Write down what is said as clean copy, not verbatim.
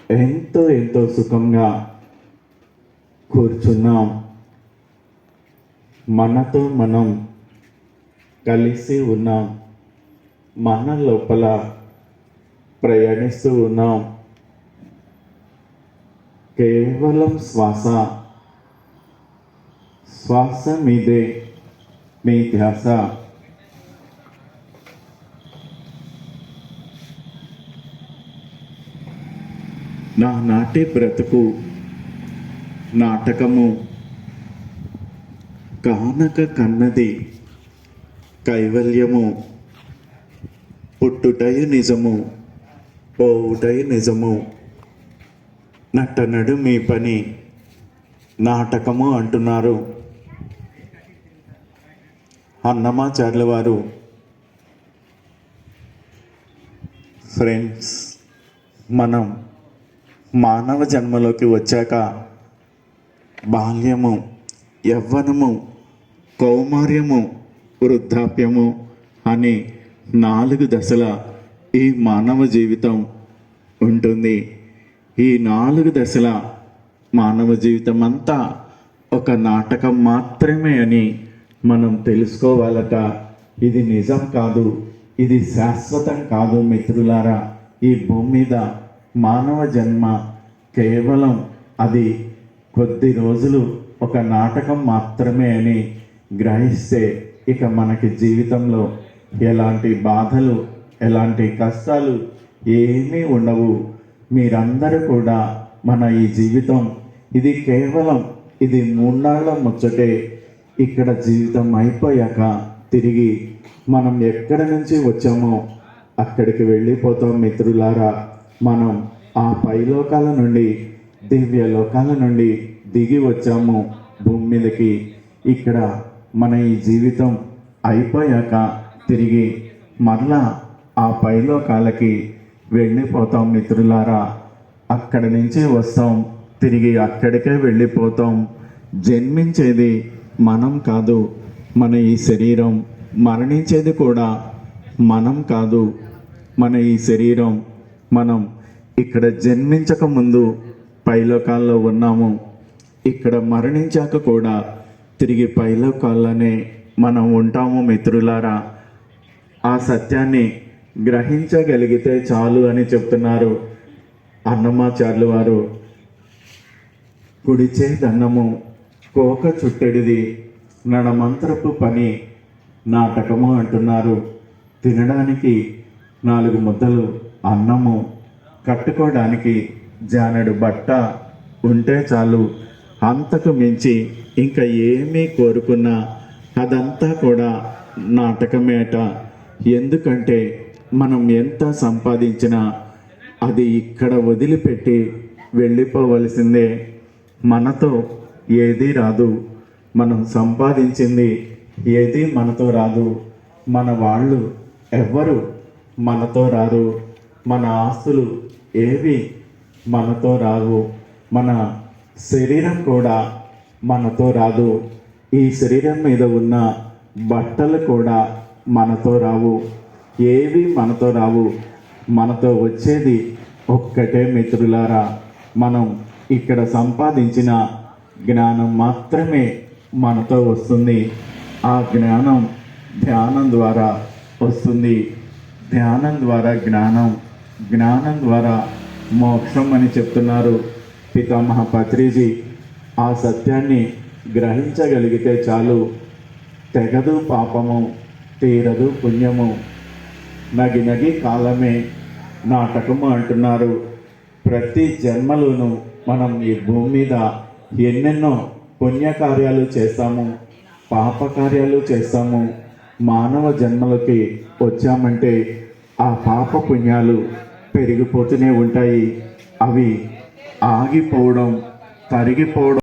ఎంతో ఎంతో సుఖంగా కూర్చున్నాం. మనతో మనం కలిసి ఉన్నాం. మన లోపల ప్రయాణిస్తూ ఉన్నాం. కేవలం శ్వాస మీదే మీ ధ్యాస. నా నాటి బ్రతుకు నాటకము కానక కన్నది కైవల్యము. పుట్టుటై నిజము, పోవుటై నిజము. నట్టనడు మీ పని నాటకము అంటున్నారు అన్నమాచార్యుల వారు. ఫ్రెండ్స్, మనం మానవ జన్మలోకి వచ్చాక బాల్యము, యవ్వనము, కౌమార్యము, వృద్ధాప్యము అని 4 దశల ఈ మానవ జీవితం ఉంటుంది. ఈ 4 దశల మానవ జీవితం అంతా ఒక నాటకం మాత్రమే అని మనం తెలుసుకోవాలట. ఇది నిజం కాదు, ఇది శాశ్వతం కాదు మిత్రులారా. ఈ భూమి మీద మానవ జన్మ కేవలం అది కొద్ది రోజులు ఒక నాటకం మాత్రమే అని గ్రహిస్తే ఇక మనకి జీవితంలో ఎలాంటి బాధలు, ఎలాంటి కష్టాలు ఏమీ ఉండవు. మీరందరూ కూడా మన ఈ జీవితం ఇది కేవలం ఇది 3 నాళ్ళ ముచ్చటే. ఇక్కడ జీవితం అయిపోయాక తిరిగి మనం ఎక్కడి నుంచి వచ్చామో అక్కడికి వెళ్ళిపోతాం మిత్రులారా. మనం ఆ పైలోకాల నుండి, దివ్య లోకాల నుండి దిగి వచ్చాము భూమి మీదకి. ఇక్కడ మన ఈ జీవితం అయిపోయాక తిరిగి మరలా ఆ పైలోకాలకి వెళ్ళిపోతాం మిత్రులారా. అక్కడి నుంచి వస్తాం, తిరిగి అక్కడికే వెళ్ళిపోతాం. జన్మించేది మనం కాదు, మన ఈ శరీరం. మరణించేది కూడా మనం కాదు, మన ఈ శరీరం. మనం ఇక్కడ జన్మించక ముందు పైలోకాల్లో ఉన్నాము. ఇక్కడ మరణించాక కూడా తిరిగి పైలోకాల్లోనే మనం ఉంటాము మిత్రులారా. ఆ సత్యాన్ని గ్రహించగలిగితే చాలు అని చెప్తున్నారు అన్నమాచార్యుల వారు. కుడిచే దన్నము కోక చుట్టెడిది నడమంత్రపు పని నాటకము అంటున్నారు. తినడానికి 4 ముద్దలు అన్నము, కట్టుకోవడానికి జానెడు బట్ట ఉంటే చాలు. అంతకు మించి ఇంకా ఏమీ కోరుకున్నా అదంతా కూడా నాటకమేట. ఎందుకంటే మనం ఎంత సంపాదించినా అది ఇక్కడ వదిలిపెట్టి వెళ్ళిపోవలసిందే. మనతో ఏదీ రాదు. మనం సంపాదించింది ఏది మనతో రాదు. మన వాళ్ళు ఎవ్వరు మనతో రారు. మన ఆస్తులు ఏవి మనతో రావు. మన శరీరం కూడా మనతో రాదు. ఈ శరీరం మీద ఉన్న బట్టలు కూడా మనతో రావు. ఏవి మనతో రావు. మనతో వచ్చేది ఒక్కటే మిత్రులారా, మనం ఇక్కడ సంపాదించిన జ్ఞానం మాత్రమే మనతో వస్తుంది. ఆ జ్ఞానం ధ్యానం ద్వారా వస్తుంది. ధ్యానం ద్వారా జ్ఞానం, జ్ఞానం ద్వారా మోక్షం అని చెప్తున్నారు పితామహ పత్రిజీ. ఆ సత్యాన్ని గ్రహించగలిగితే చాలు. తెగదు పాపము, తీరదు పుణ్యము, నగి నగి కాలమే నాటకము అంటున్నారు. ప్రతి జన్మలోనూ మనం ఈ భూమి మీద ఎన్నెన్నో పుణ్యకార్యాలు చేస్తాము, పాపకార్యాలు చేస్తాము. మానవ జన్మలకి వచ్చామంటే ఆ పాప పుణ్యాలు పెరిగిపోతూనే ఉంటాయి. అవి ఆగిపోవడం, తరిగిపోవడం